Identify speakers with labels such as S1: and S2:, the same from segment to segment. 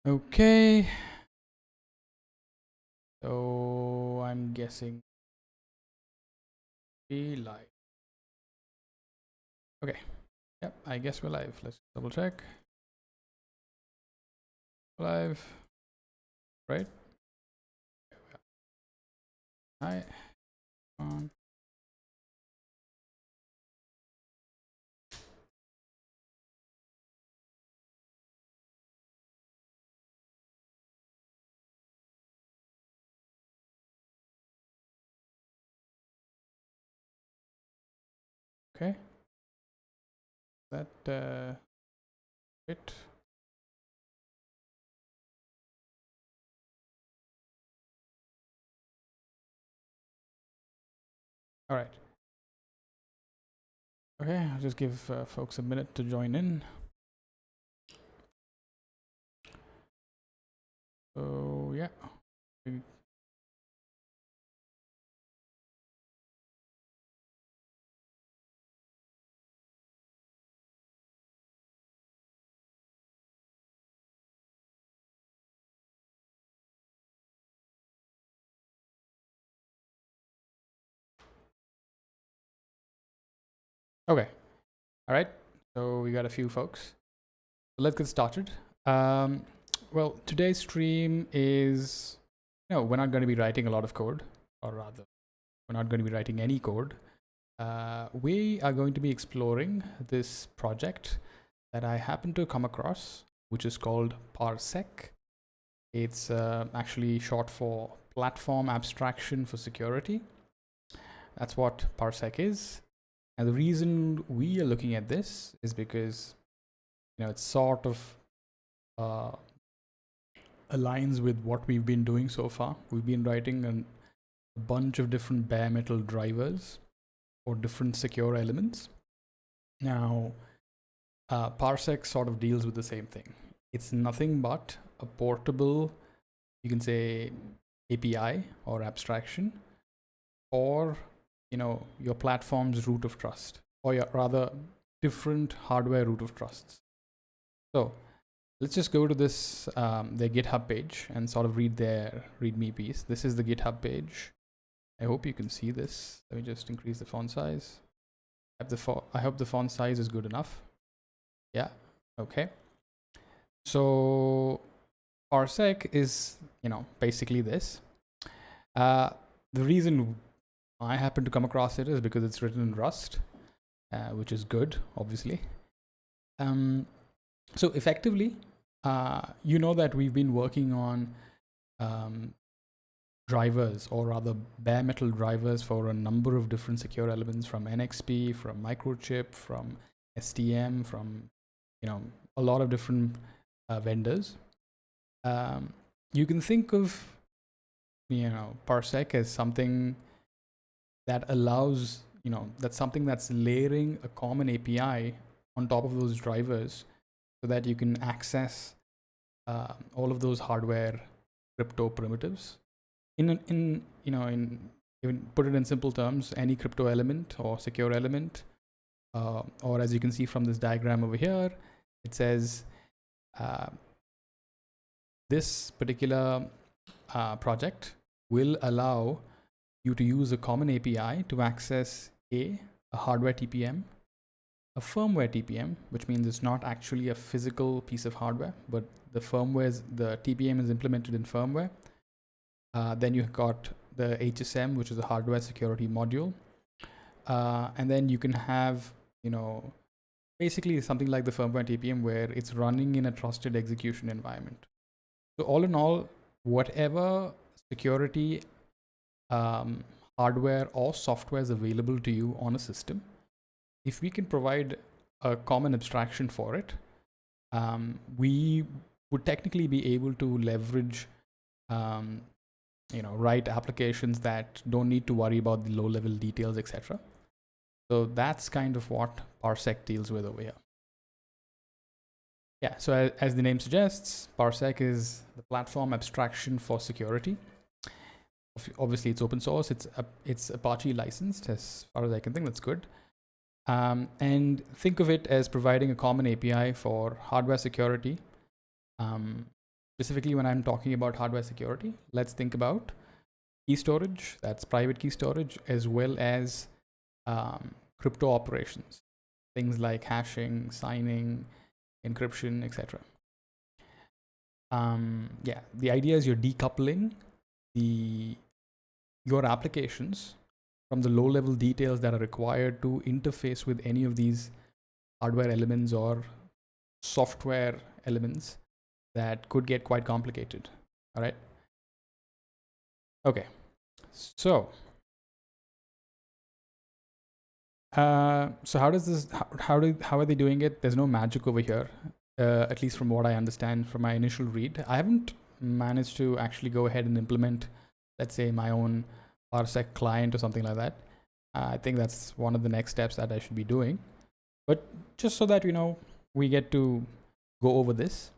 S1: Okay. So I'm guessing we live. Okay. Yep, I guess we're live. Let's double check. Live. Right? Hi. On. Okay. That it. All right. Okay, I'll just give folks a minute to join in. So yeah. Okay. All right. So we got a few folks. So let's get started. Um, well, today's stream is no, we're not going to be writing a lot of code, or rather, we're not going to be writing any code. We are going to be exploring this project that I happened to come across, which is called Parsec. It's actually short for Platform Abstraction for Security. That's what Parsec is. And the reason we are looking at this is because it's sort of aligns with what we've been doing so far. We've been writing a bunch of different bare metal drivers or different secure elements. Now, Parsec sort of deals with the same thing. It's nothing but a portable, you can say, API or abstraction, or your platform's root of trust, or rather different hardware root of trusts. So let's just go to this their GitHub page and sort of read their README piece. This is the GitHub page. I hope you can see this. Let me just increase the font size. I hope the font size is good enough. Yeah. Okay. So Parsec is, basically this. The reason I happen to come across it is because it's written in Rust, which is good, obviously. So effectively, you know that we've been working on drivers, or rather bare metal drivers, for a number of different secure elements, from NXP, from Microchip, from STM, from a lot of different vendors. You can think of Parsec as something that allows that's something that's layering a common API on top of those drivers, so that you can access all of those hardware crypto primitives. In even put it in simple terms, any crypto element or secure element, or as you can see from this diagram over here, it says this particular project will allow you to use a common API to access a hardware TPM, a firmware TPM, which means it's not actually a physical piece of hardware, but the TPM is implemented in firmware. Then you've got the HSM, which is a hardware security module. And then you can have, basically something like the firmware TPM, where it's running in a trusted execution environment. So all in all, whatever security hardware or software is available to you on a system, if we can provide a common abstraction for it, we would technically be able to leverage write applications that don't need to worry about the low level details, etc. So that's kind of what Parsec deals with over here. Yeah, so as the name suggests, Parsec is the platform abstraction for security. Obviously, it's open source. It's Apache licensed, as far as I can think. That's good. And think of it as providing a common API for hardware security, specifically when I'm talking about hardware security, let's think about key storage, that's private key storage, as well as crypto operations, things like hashing, signing, encryption, etc. Yeah, the idea is you're decoupling your applications from the low-level details that are required to interface with any of these hardware elements or software elements that could get quite complicated. All right. Okay. So, how does this? How are they doing it? There's no magic over here, at least from what I understand from my initial read. I haven't managed to actually go ahead and implement, let's say, my own Parsec client or something like that. I think that's one of the next steps that I should be doing. But just so that we get to go over this.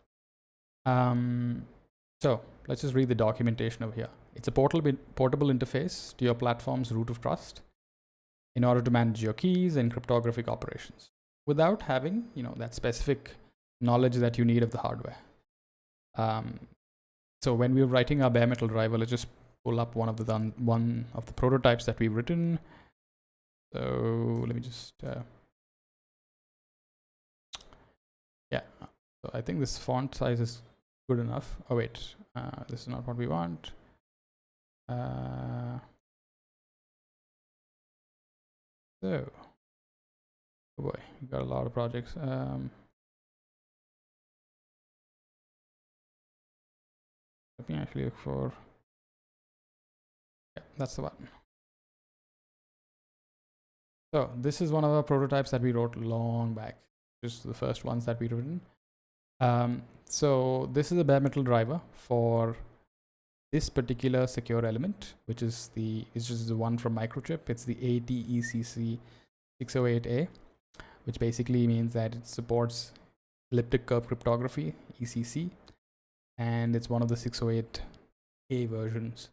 S1: So let's just read the documentation over here. It's a portable interface to your platform's root of trust in order to manage your keys and cryptographic operations without having that specific knowledge that you need of the hardware. So when we're writing our bare metal driver, let's just pull up one of the prototypes that we've written. So let me just yeah. So I think this font size is good enough. Oh wait, this is not what we want. So, oh boy, we got a lot of projects. Let me actually look for. Yeah, that's the one. So this is one of our prototypes that we wrote long back. Just the first ones that we've written. So this is a bare metal driver for this particular secure element, which is just the one from Microchip. It's the ATECC 608A, which basically means that it supports elliptic curve cryptography, ECC, and it's one of the 608A versions.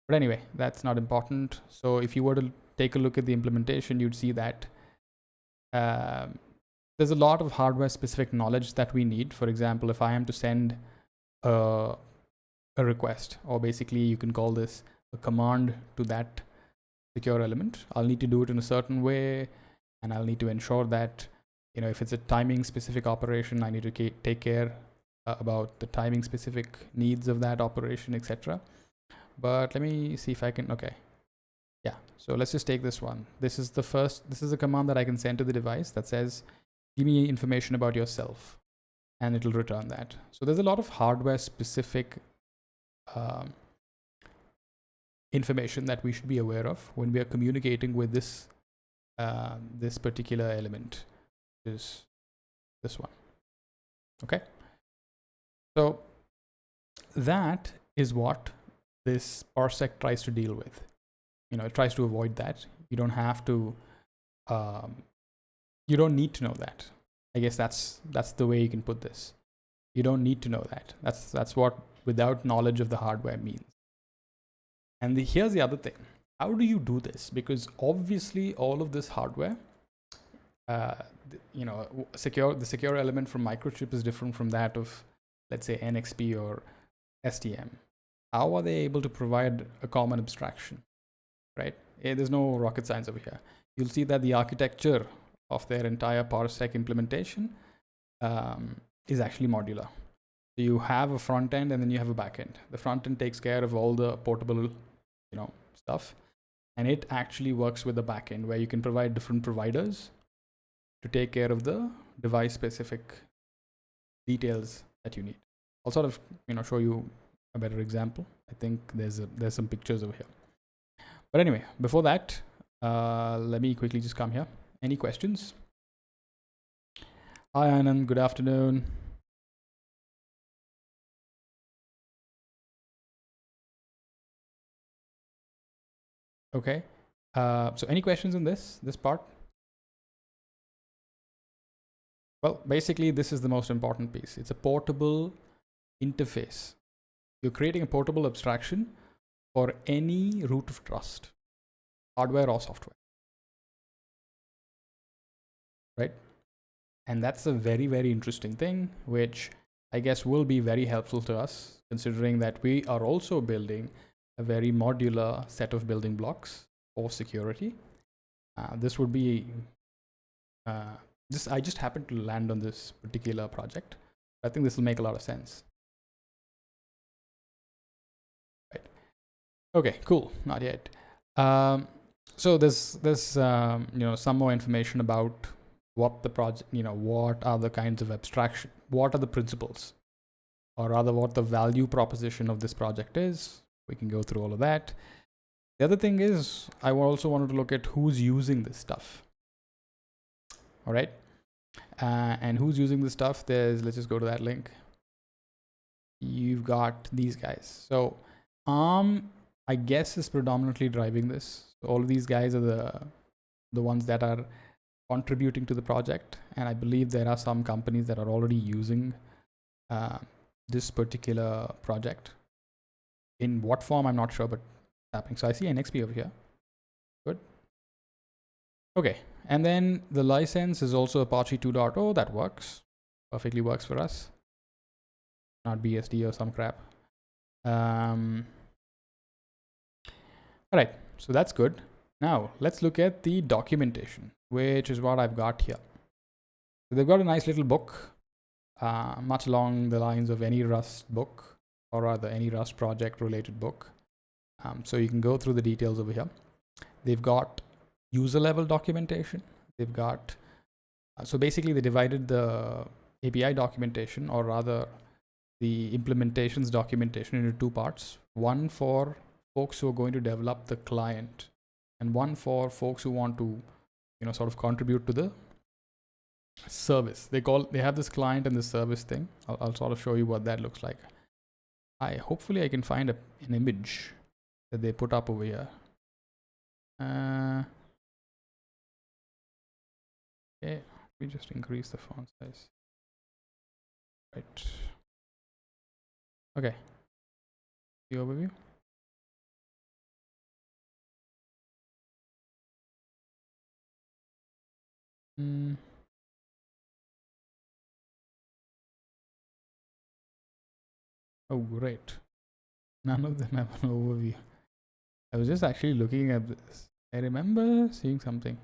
S1: But anyway, that's not important. So if you were to take a look at the implementation, you'd see that there's a lot of hardware specific knowledge that we need. For example, if I am to send a request, or basically you can call this a command to that secure element, I'll need to do it in a certain way, and I'll need to ensure that if it's a timing specific operation, I need to take care about the timing specific needs of that operation, etc. But let me see if I can. Okay, yeah, so let's just take this one. This is a command that I can send to the device that says, give me information about yourself, and it'll return that. So there's a lot of hardware specific information that we should be aware of when we are communicating with this particular element, which is this one. Okay, so that is what this Parsec tries to deal with. It tries to avoid that. You don't have to you don't need to know that. I guess that's the way you can put this. You don't need to know that. That's what without knowledge of the hardware means. And here's the other thing. How do you do this? Because obviously all of this hardware, the secure element from Microchip is different from that of, let's say, NXP or STM. How are they able to provide a common abstraction, right? There's no rocket science over here. You'll see that the architecture of their entire Parsec implementation is actually modular. So you have a front end and then you have a back end. The front end takes care of all the portable, stuff, and it actually works with the back end where you can provide different providers to take care of the device specific details that you need. I'll sort of show you a better example. I think there's some pictures over here. But anyway, before that, let me quickly just come here. Any questions? Hi Anand, good afternoon. Okay, so any questions on this part? Well, basically this is the most important piece. It's a portable interface. You're creating a portable abstraction for any root of trust, hardware or software, right? And that's a very, very interesting thing, which I guess will be very helpful to us, considering that we are also building a very modular set of building blocks for security. This would be, I just happened to land on this particular project. I think this will make a lot of sense. Right. Okay, cool. Not yet. So there's some more information about what the project, what are the kinds of abstraction, what are the principles, or rather what the value proposition of this project is. We can go through all of that. The other thing is, I also wanted to look at who's using this stuff. All right. And who's using this stuff? Let's just go to that link. You've got these guys. So ARM, I guess, is predominantly driving this. So all of these guys are the ones that are contributing to the project. And I believe there are some companies that are already using this particular project. In what form, I'm not sure, but happening. So I see NXP over here. Good. Okay. And then the license is also Apache 2.0. That works. Perfectly works for us. Not BSD or some crap. All right. So that's good. Now let's look at the documentation, which is what I've got here. So they've got a nice little book, much along the lines of any Rust book, or rather any Rust project related book. So you can go through the details over here. They've got user level documentation. They've got, so basically they divided the API documentation, or rather the implementations documentation, into two parts. One for folks who are going to develop the client, and one for folks who want to, sort of contribute to the service. They have this client and this service thing. I'll sort of show you what that looks like. Hopefully I can find an image that they put up over here. Okay, we just increase the font size. Right. Okay. The overview. Oh, great. None of them have an overview. I was just actually looking at this. I remember seeing something.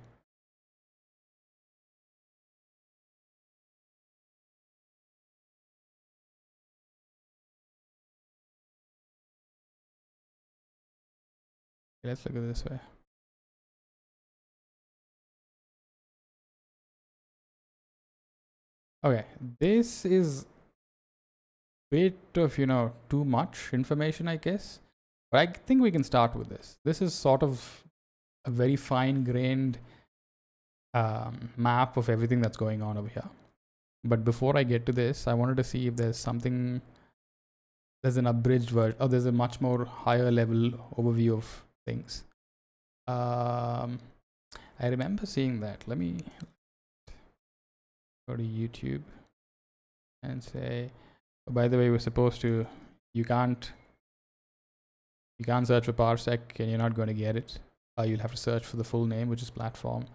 S1: Let's look at it this way. Okay, this is bit of, too much information, I guess. But I think we can start with this. This is sort of a very fine-grained map of everything that's going on over here. But before I get to this, I wanted to see if there's something, there's an abridged version, or there's a much more higher level overview of things. I remember seeing that. Let me go to YouTube and say, oh, by the way, we're supposed to, you can't search for Parsec and you're not going to get it. You'll have to search for the full name, which is platform.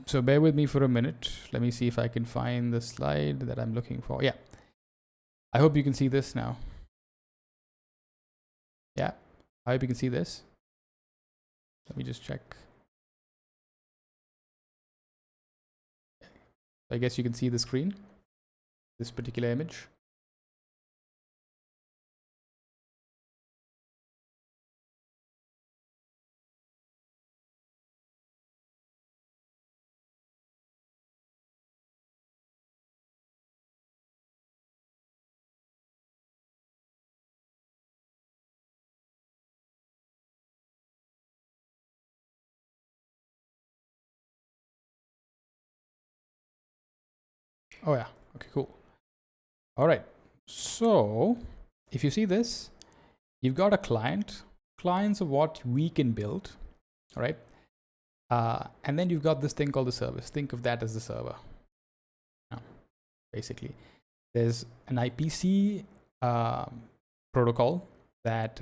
S1: So bear with me for a minute. Let me see if I can find the slide that I'm looking for. Yeah. I hope you can see this now. Yeah. I hope you can see this. Let me just check. I guess you can see the screen, this particular image. Oh yeah, okay, cool. All right, so if you see this, you've got a client. Clients of what we can build, all right? And then you've got this thing called the service. Think of that as the server. Basically, there's an IPC protocol that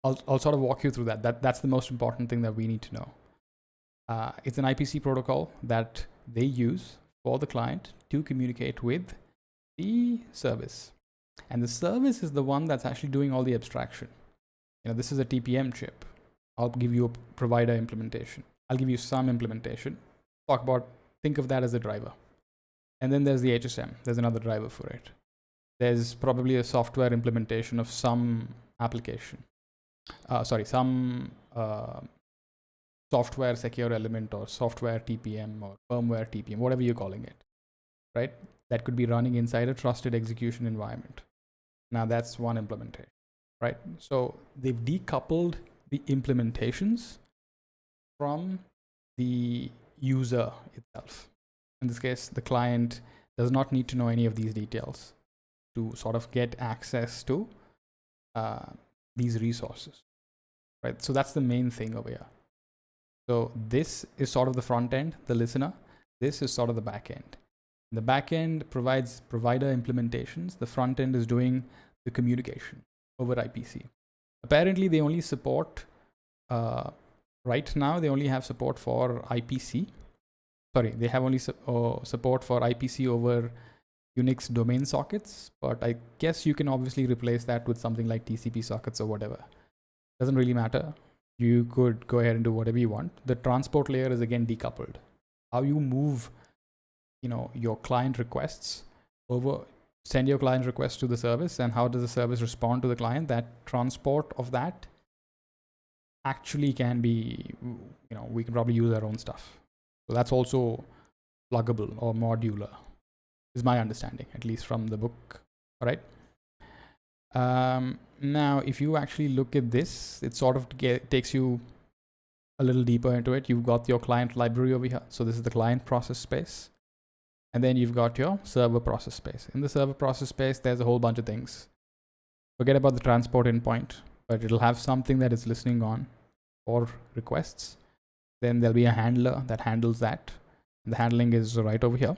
S1: I'll sort of walk you through that. That's the most important thing that we need to know. It's an IPC protocol that they use for the client to communicate with the service. And the service is the one that's actually doing all the abstraction. This is a TPM chip. I'll give you a provider implementation. I'll give you some implementation. Think of that as a driver. And then there's the HSM. There's another driver for it. There's probably a software implementation of some application. Some software secure element or software TPM or firmware TPM, whatever you're calling it, right? That could be running inside a trusted execution environment. Now that's one implementation, right? So they've decoupled the implementations from the user itself. In this case, the client does not need to know any of these details to sort of get access to these resources, right? So that's the main thing over here. So this is sort of the front end, the listener. This is sort of the back end. The back end provides provider implementations. The front end is doing the communication over IPC. Apparently, they only support, right now, they only have support for IPC. Sorry, they have only support for IPC over Unix domain sockets, but I guess you can obviously replace that with something like TCP sockets or whatever. Doesn't really matter. You could go ahead and do whatever you want. The transport layer is again decoupled. How you move, your client requests over, send your client requests to the service, and how does the service respond to the client? That transport of that actually can be, we can probably use our own stuff. So that's also pluggable or modular, is my understanding, at least from the book. All right. Now, if you actually look at this, it sort of takes you a little deeper into it. You've got your client library over here. So this is the client process space. And then you've got your server process space. In the server process space, there's a whole bunch of things. Forget about the transport endpoint, but it'll have something that is listening on for requests. Then there'll be a handler that handles that. And the handling is right over here.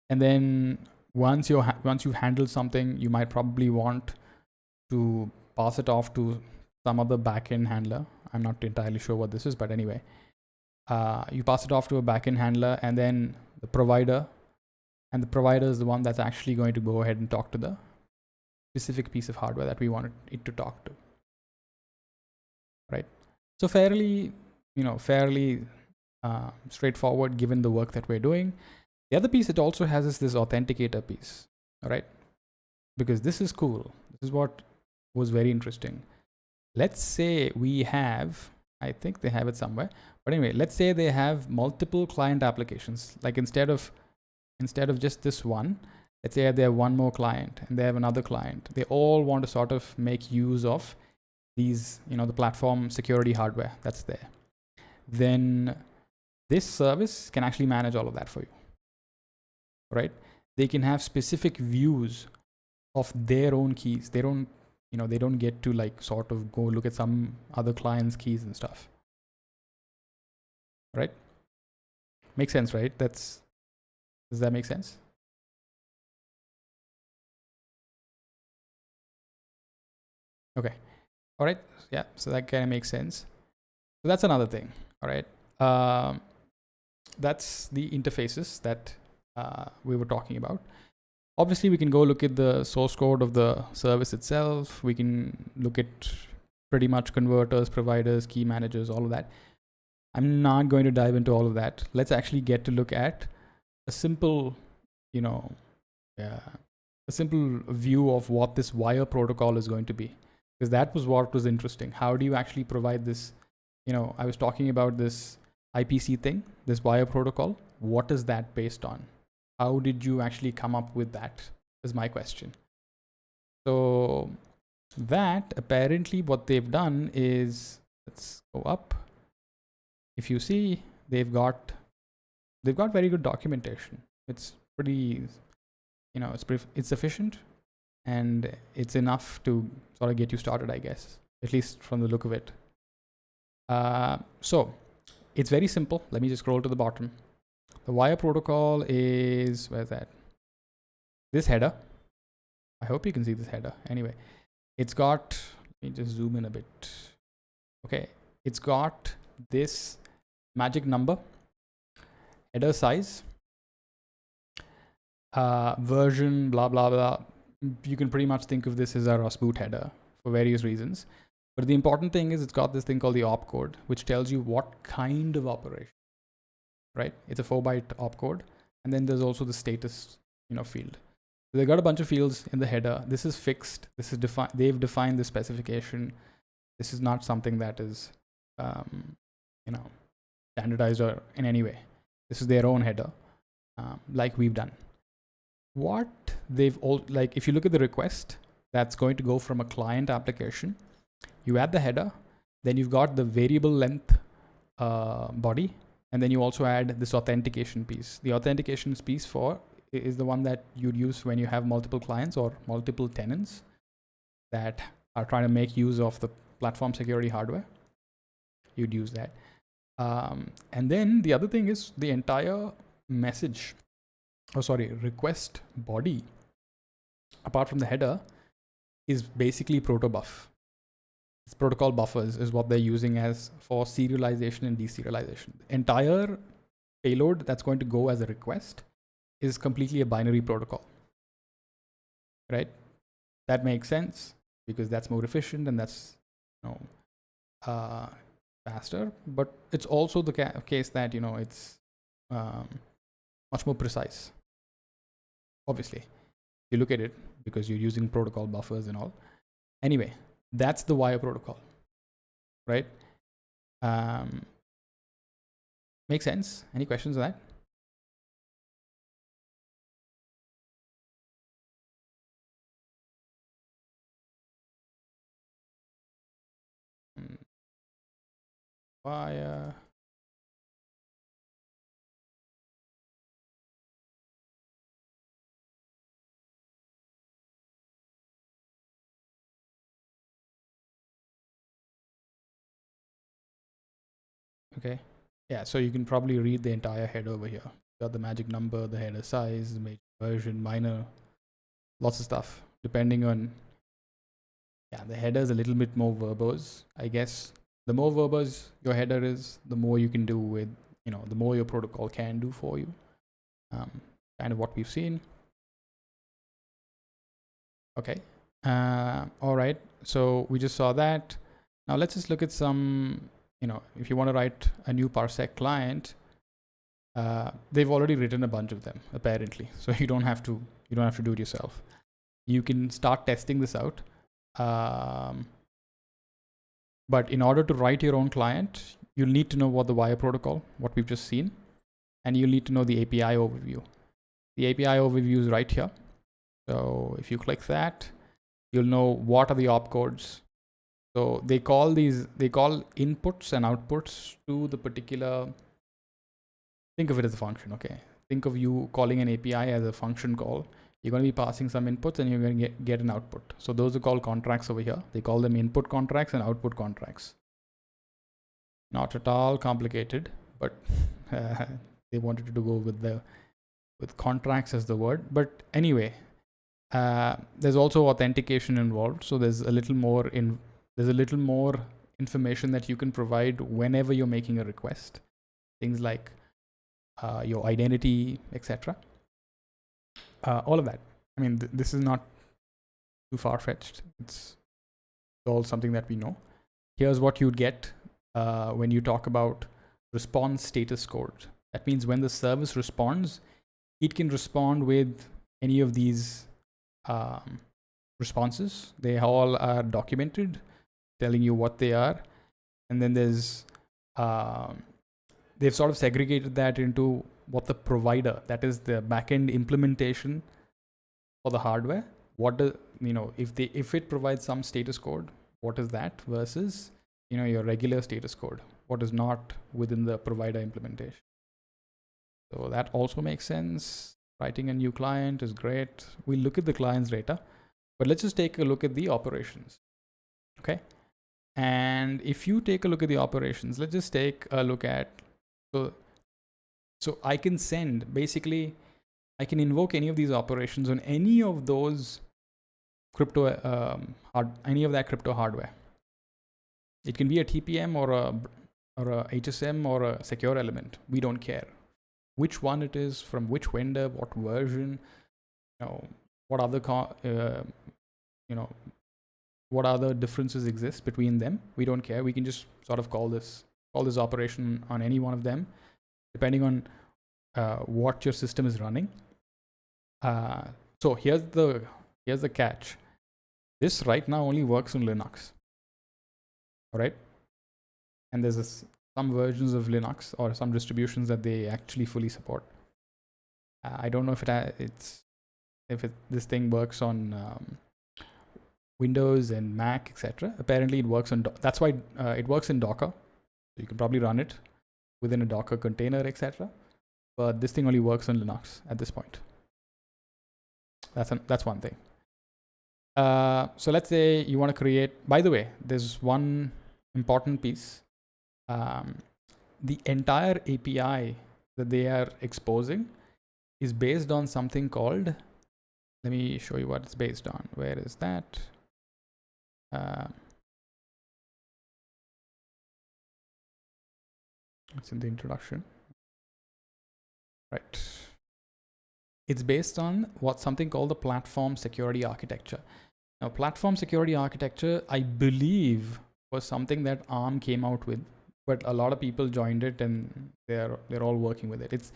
S1: And then once you've handled something, you might probably want to pass it off to some other backend handler. I'm not entirely sure what this is, but anyway, you pass it off to a backend handler and then the provider, and the provider is the one that's actually going to go ahead and talk to the specific piece of hardware that we want it to talk to, right? So fairly straightforward given the work that we're doing. The other piece it also has is this authenticator piece, all right? Because this is cool. This is what was very interesting. Let's say we have, I think they have it somewhere, but anyway, let's say they have multiple client applications. Like instead of just this one, let's say they have one more client and they have another client. They all want to sort of make use of these, the platform security hardware that's there. Then this service can actually manage all of that for you, right? They can have specific views of their own keys. They don't get to like sort of go look at some other client's keys and stuff, right? Makes sense, right? Does that make sense? Okay. All right. Yeah. So that kind of makes sense. So that's another thing. All right. That's the interfaces that we were talking about. Obviously, we can go look at the source code of the service itself. We can look at pretty much converters, providers, key managers, all of that. I'm not going to dive into all of that. Let's actually get to look at a simple, a simple view of what this wire protocol is going to be. Because that was what was interesting. How do you actually provide this? I was talking about this IPC thing, this wire protocol. What is that based on? How did you actually come up with that is my question. So that apparently what they've done is, let's go up. If you see, they've got very good documentation. It's pretty, it's sufficient and it's enough to sort of get you started, I guess, at least from the look of it. So it's very simple. Let me just scroll to the bottom. The wire protocol is, where's that? This header. I hope you can see this header. Anyway, it's got, let me just zoom in a bit. Okay, it's got this magic number, header size, version, blah, blah, blah. You can pretty much think of this as a Rust boot header for various reasons. But the important thing is it's got this thing called the opcode, which tells you what kind of operation, right? It's a 4-byte opcode. And then there's also the status, field. So they've got a bunch of fields in the header. This is fixed. This is defined. They've defined the specification. This is not something that is, standardized or in any way. This is their own header, like we've done. What they've all, like, if you look at the request, that's going to go from a client application. You add the header, then you've got the variable length body, and then you also add this authentication piece. The authentication piece is the one that you'd use when you have multiple clients or multiple tenants that are trying to make use of the platform security hardware. You'd use that. And then the other thing is the entire request body, apart from the header, is basically protobuf. It's protocol buffers is what they're using as for serialization and deserialization. The entire payload that's going to go as a request is completely a binary protocol, right? That makes sense because that's more efficient and that's faster, but it's also the case that it's much more precise. Obviously, you look at it because you're using protocol buffers and all. Anyway, that's the wire protocol, right? Makes sense. Any questions on that? Wire. Okay. Yeah, so you can probably read the entire header over here. Got the magic number, the header size, the major version, minor, lots of stuff. Depending on, the header is a little bit more verbose. I guess the more verbose your header is, the more you can do with, the more your protocol can do for you. Kind of what we've seen. Okay. All right. So we just saw that. Now let's just look at some, if you want to write a new Parsec client, they've already written a bunch of them apparently. So you don't have to do it yourself. You can start testing this out. But in order to write your own client, you'll need to know what the wire protocol, what we've just seen, and you'll need to know the API overview. The API overview is right here. So if you click that, you'll know what are the opcodes. So they call inputs and outputs to the particular, think of it as a function, okay? Think of you calling an API as a function call. You're going to be passing some inputs and you're going to get an output. So those are called contracts over here. They call them input contracts and output contracts. Not at all complicated, but they wanted to go with contracts as the word. But anyway, there's also authentication involved. So there's a little more information that you can provide whenever you're making a request. Things like your identity, etc. All of that. I mean, this is not too far-fetched. It's all something that we know. Here's what you'd get when you talk about response status code. That means when the service responds, it can respond with any of these responses. They all are documented, telling you what they are. And then there's, they've sort of segregated that into what the provider, that is the backend implementation for the hardware. What does, if it provides some status code, what is that versus, your regular status code, what is not within the provider implementation. So that also makes sense. Writing a new client is great. We'll look at the client's data, but let's just take a look at the operations. Okay. And if you take a look at the operations, let's just take a look at, so I can send, basically, I can invoke any of these operations on any of those crypto, any of that crypto hardware. It can be a TPM or a HSM or a secure element. We don't care which one it is, from which vendor, what version. what other what other differences exist between them. We don't care. We can just sort of call this operation on any one of them, depending on what your system is running. So here's the catch. This right now only works on Linux. All right, and there's some versions of Linux or some distributions that they actually fully support. I don't know if this thing works on Windows and Mac, etc. Apparently, it works on. That's why it works in Docker. So you can probably run it within a Docker container, etc. But this thing only works on Linux at this point. That's one thing. So let's say you want to create. By the way, there's one important piece. The entire API that they are exposing is based on something called. Let me show you what it's based on. Where is that? It's in the introduction. Right. It's based on something called the platform security architecture. Now, platform security architecture, I believe, was something that ARM came out with, but a lot of people joined it and they're all working with it. It's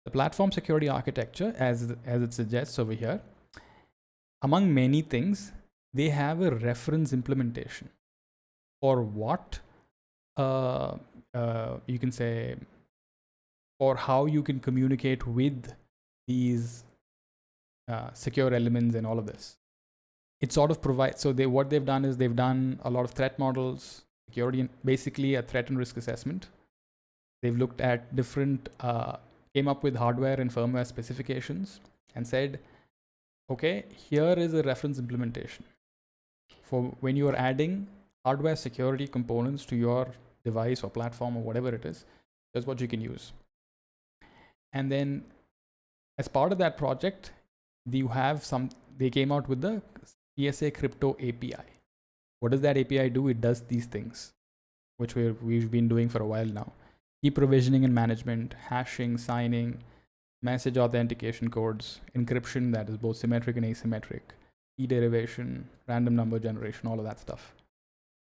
S1: the platform security architecture, as it suggests over here. Among many things, they have a reference implementation for what you can say, or how you can communicate with these secure elements and all of this. It sort of provides. So what they've done is they've done a lot of threat models, security, and basically a threat and risk assessment. They've looked at different, came up with hardware and firmware specifications and said, okay, here is a reference implementation for when you are adding hardware security components to your device or platform or whatever it is. That's what you can use. And then as part of that project, they came out with the PSA crypto API. What does that API do? It does these things, which we've been doing for a while now. Key provisioning and management, hashing, signing, message authentication codes, encryption that is both symmetric and asymmetric, key derivation, random number generation, all of that stuff.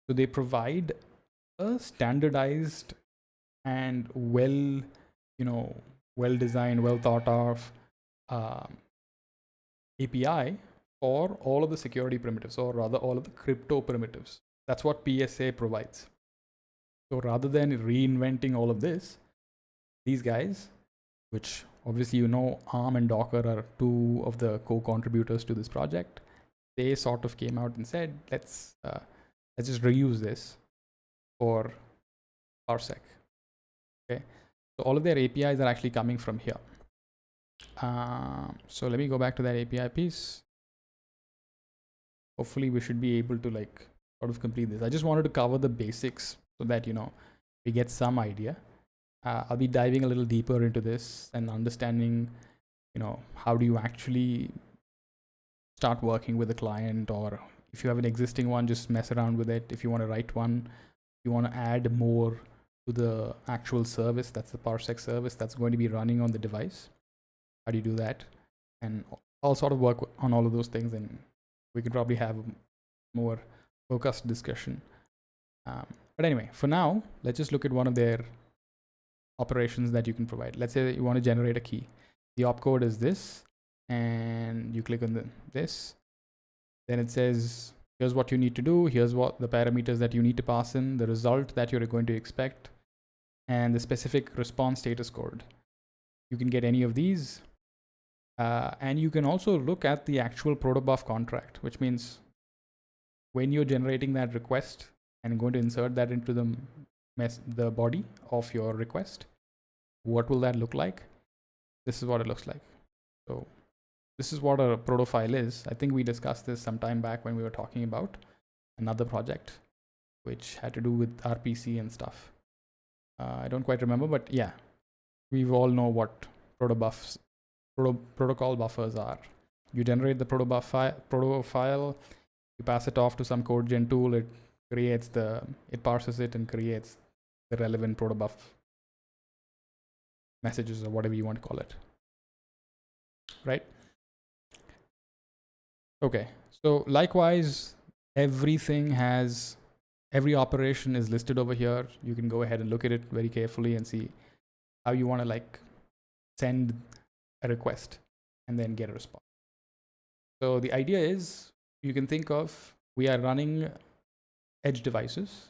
S1: So they provide a standardized and well-designed, well thought of API for all of the security primitives, or rather all of the crypto primitives. That's what PSA provides. So rather than reinventing all of this, these guys, which obviously ARM and Docker are two of the co-contributors to this project, they sort of came out and said, let's just reuse this for Parsec. Okay, so all of their APIs are actually coming from here. So let me go back to that API piece. Hopefully we should be able to sort of complete this. I just wanted to cover the basics so that we get some idea. I'll be diving a little deeper into this and understanding how do you actually start working with a client, or if you have an existing one, just mess around with it. If you want to write one, if you want to add more to the actual service, that's the Parsec service that's going to be running on the device. How do you do that? And I'll sort of work on all of those things, and we could probably have a more focused discussion. But anyway, for now, let's just look at one of their operations that you can provide. Let's say that you want to generate a key. The opcode is this, and you click on this. Then it says, here's what you need to do. Here's what the parameters that you need to pass in, the result that you're going to expect, and the specific response status code. You can get any of these. And you can also look at the actual protobuf contract, which means when you're generating that request and going to insert that into the body of your request, what will that look like? This is what it looks like. So this is what a proto file is. I think we discussed this some time back when we were talking about another project which had to do with RPC and stuff. I don't quite remember, but yeah, we all know what protocol buffers are. You generate the proto file, you pass it off to some code gen tool, it parses it and creates the relevant protobuf messages, or whatever you want to call it, right? Okay, so likewise, every operation is listed over here. You can go ahead and look at it very carefully and see how you want to like send a request and then get a response. So the idea is, you can think of, we are running edge devices,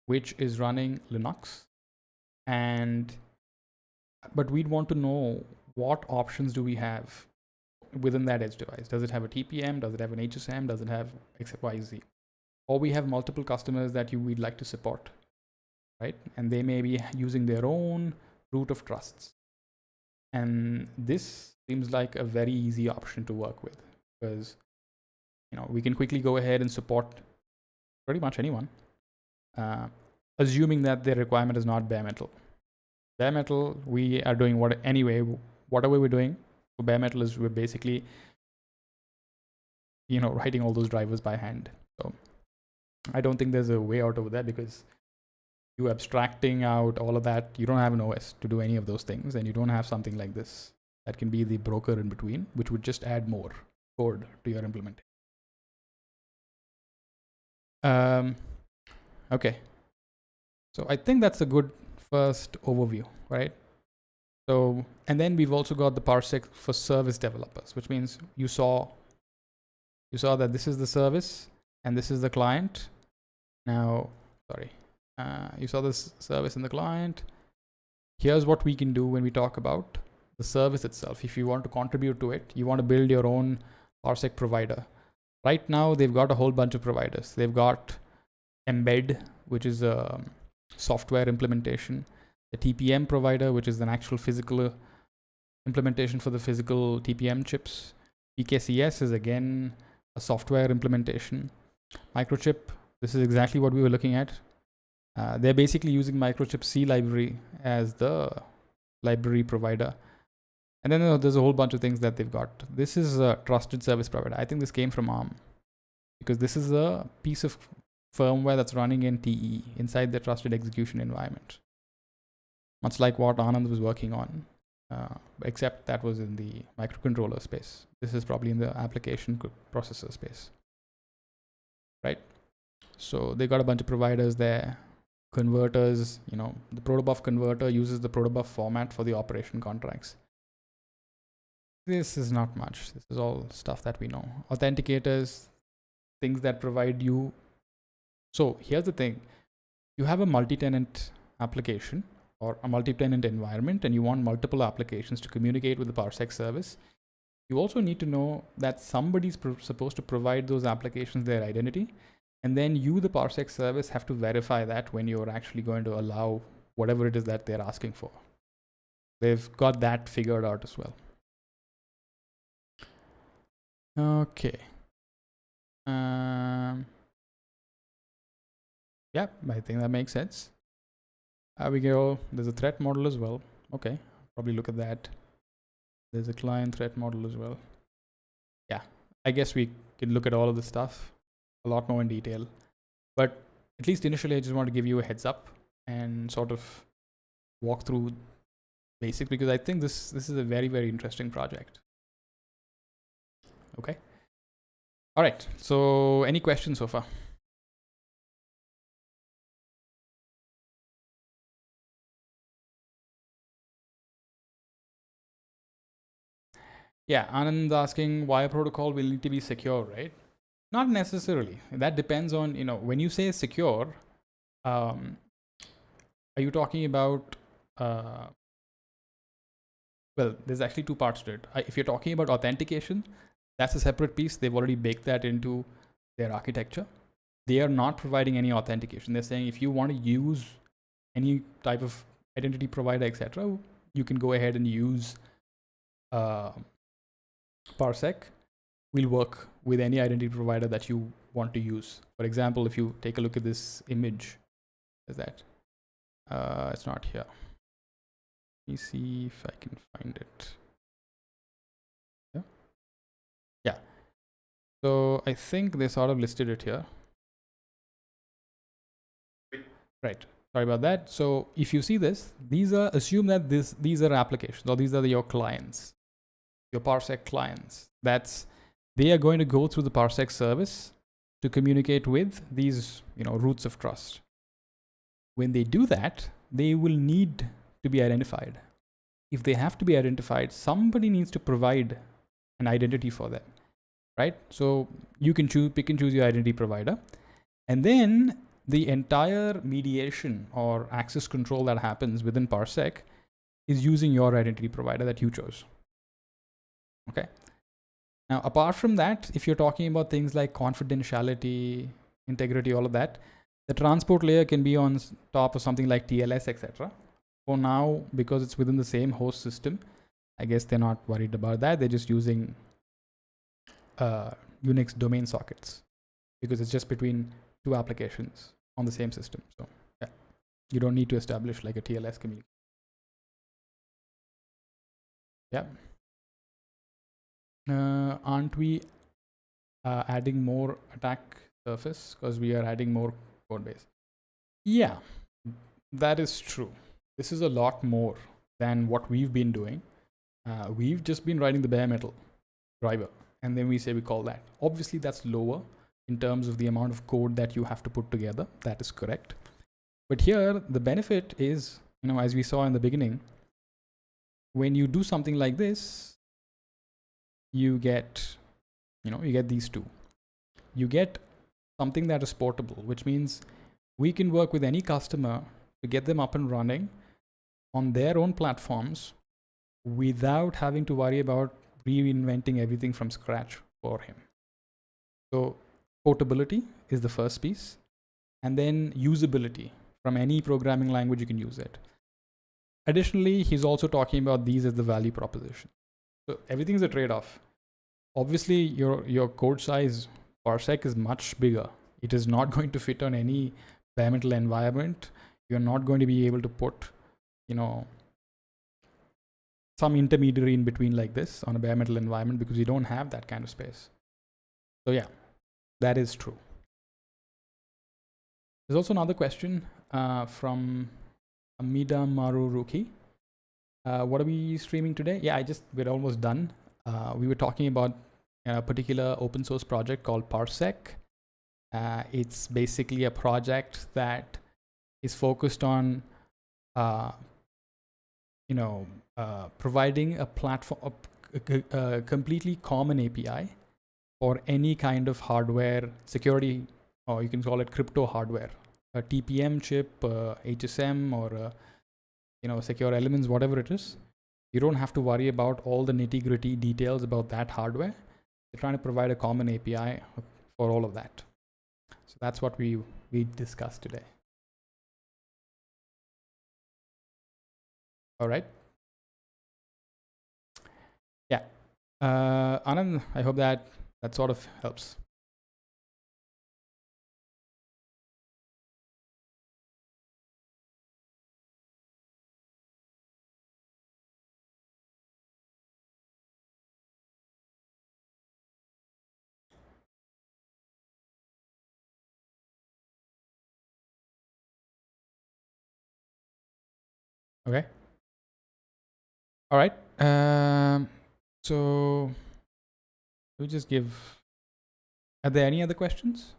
S1: which is running Linux, but we'd want to know what options do we have within that edge device. Does it have a TPM? Does it have an HSM? Does it have XYZ? Or we have multiple customers that we'd like to support, right? And they may be using their own root of trusts. And this seems like a very easy option to work with, because we can quickly go ahead and support pretty much anyone, assuming that their requirement is not bare metal. Bare metal, we are doing whatever we're doing for bare metal is we're basically writing all those drivers by hand. So I don't think there's a way out over there, because you abstracting out all of that, you don't have an OS to do any of those things, and you don't have something like this that can be the broker in between, which would just add more code to your implementation. Okay, so I think that's a good first overview, right? So, and then we've also got the Parsec for service developers, which means you saw that this is the service and this is the client. Now, sorry, you saw this service in the client. Here's what we can do when we talk about the service itself. If you want to contribute to it, you want to build your own Parsec provider. Right now, they've got a whole bunch of providers. They've got Embed, which is a software implementation, the TPM provider, which is an actual physical implementation for the physical TPM chips. PKCS is again a software implementation. Microchip, this is exactly what we were looking at. They're basically using Microchip C library as the library provider. And then there's a whole bunch of things that they've got. This is a trusted service provider. I think this came from ARM, because this is a piece of firmware that's running in TE, inside the trusted execution environment. Much like what Anand was working on, except that was in the microcontroller space. This is probably in the application processor space, right? So they got a bunch of providers there. Converters, the protobuf converter uses the protobuf format for the operation contracts. This is not much. This is all stuff that we know. Authenticators, things that provide you. So here's the thing. You have a multi-tenant application or a multi-tenant environment, and you want multiple applications to communicate with the Parsec service. You also need to know that somebody's supposed to provide those applications their identity. And then you, the Parsec service, have to verify that when you're actually going to allow whatever it is that they're asking for. They've got that figured out as well. Okay. Yeah, I think that makes sense. We go, there's a threat model as well. Okay, probably look at that. There's a client threat model as well. Yeah, I guess we can look at all of this stuff a lot more in detail. But at least initially, I just want to give you a heads up and sort of walk through basics, because I think this is a very, very interesting project. Okay. All right. So any questions so far? Yeah, Anand asking why a protocol will need to be secure, right? Not necessarily. That depends on, when you say secure, are you talking about, well, there's actually two parts to it. If you're talking about authentication, that's a separate piece. They've already baked that into their architecture. They are not providing any authentication. They're saying if you want to use any type of identity provider, etc., you can go ahead and use Parsec. Will work with any identity provider that you want to use. For example, if you take a look at this image, is that it's not here. Let me see if I can find it. Yeah. So I think they sort of listed it here. Right. Sorry about that. So if you see this, assume that these are applications, or these are your clients, your Parsec clients. That's they are going to go through the Parsec service to communicate with these, roots of trust. When they do that, they will need to be identified. If they have to be identified, somebody needs to provide an identity for them, right? So you can pick and choose your identity provider, and then the entire mediation or access control that happens within Parsec is using your identity provider that you chose. Okay. Now, apart from that, if you're talking about things like confidentiality, integrity, all of that, the transport layer can be on top of something like TLS, etc. For now, because it's within the same host system, I guess they're not worried about that. They're just using Unix domain sockets because it's just between two applications on the same system. So yeah, you don't need to establish like a TLS communication. Yeah. Aren't we adding more attack surface because we are adding more code base? Yeah, that is true. This is a lot more than what we've been doing. We've just been writing the bare metal driver, and then we say we call that. Obviously, that's lower in terms of the amount of code that you have to put together. That is correct. But here, the benefit is, as we saw in the beginning, when you do something like this, you get, you get these two. You get something that is portable, which means we can work with any customer to get them up and running on their own platforms without having to worry about reinventing everything from scratch for him. So portability is the first piece, and then usability. From any programming language, you can use it. Additionally, he's also talking about these as the value proposition. So everything is a trade-off. Obviously, your code size, Parsec, is much bigger. It is not going to fit on any bare metal environment. You're not going to be able to put, some intermediary in between like this on a bare metal environment because you don't have that kind of space. So yeah, that is true. There's also another question from Amida Maruruki. What are we streaming today? Yeah, we're almost done. We were talking about a particular open source project called Parsec. It's basically a project that is focused on, providing a platform, a completely common API for any kind of hardware security, or you can call it crypto hardware, a TPM chip, HSM, or secure elements, whatever it is. You don't have to worry about all the nitty-gritty details about that hardware. They're trying to provide a common API for all of that. So that's what we discussed today. All right. Yeah. Anand, I hope that sort of helps. Okay. All right. So we just give. Are there any other questions?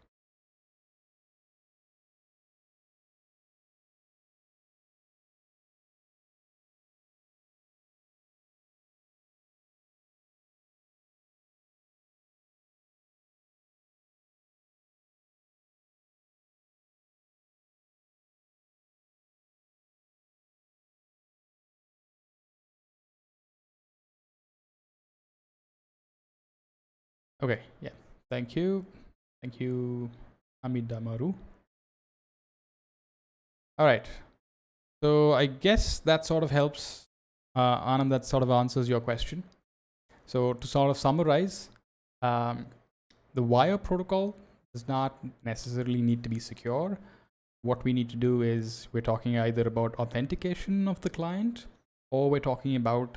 S1: Okay. Yeah. Thank you. Thank you, Amid Damaru. All right. So I guess that sort of helps, Anand, that sort of answers your question. So to sort of summarize, the wire protocol does not necessarily need to be secure. What we need to do is we're talking either about authentication of the client, or we're talking about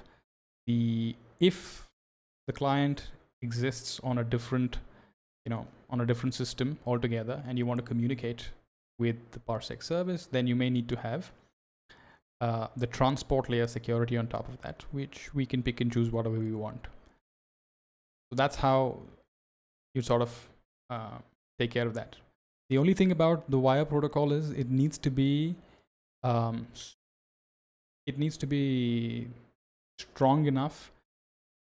S1: if the client exists on a different, on a different system altogether, and you want to communicate with the Parsec service, then you may need to have the transport layer security on top of that, which we can pick and choose whatever we want. So that's how you sort of take care of that. The only thing about the wire protocol is it needs to be strong enough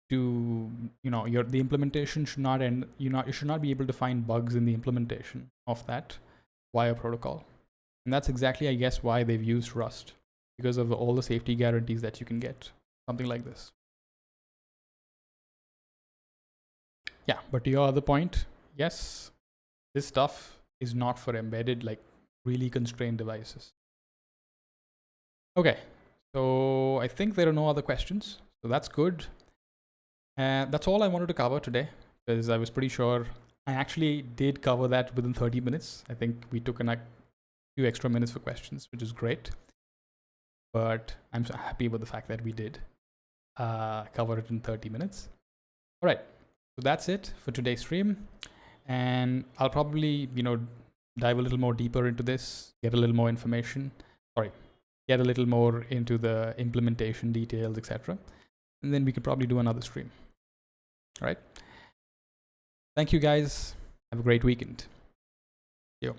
S1: to, you know, the implementation should not end, you should not be able to find bugs in the implementation of that wire protocol. And that's exactly, I guess, why they've used Rust, because of all the safety guarantees that you can get, something like this. Yeah, but to your other point, yes, this stuff is not for embedded, like really constrained devices. Okay, so I think there are no other questions, so that's good. And that's all I wanted to cover today, because I was pretty sure I actually did cover that within 30 minutes. I think we took a few extra minutes for questions, which is great. But I'm so happy with the fact that we did cover it in 30 minutes. All right, so that's it for today's stream. And I'll probably, you know, dive a little more deeper into this, get a little more information, get a little more into the implementation details, etc. And then we could probably do another stream. All right. Thank you guys. Have a great weekend. See you.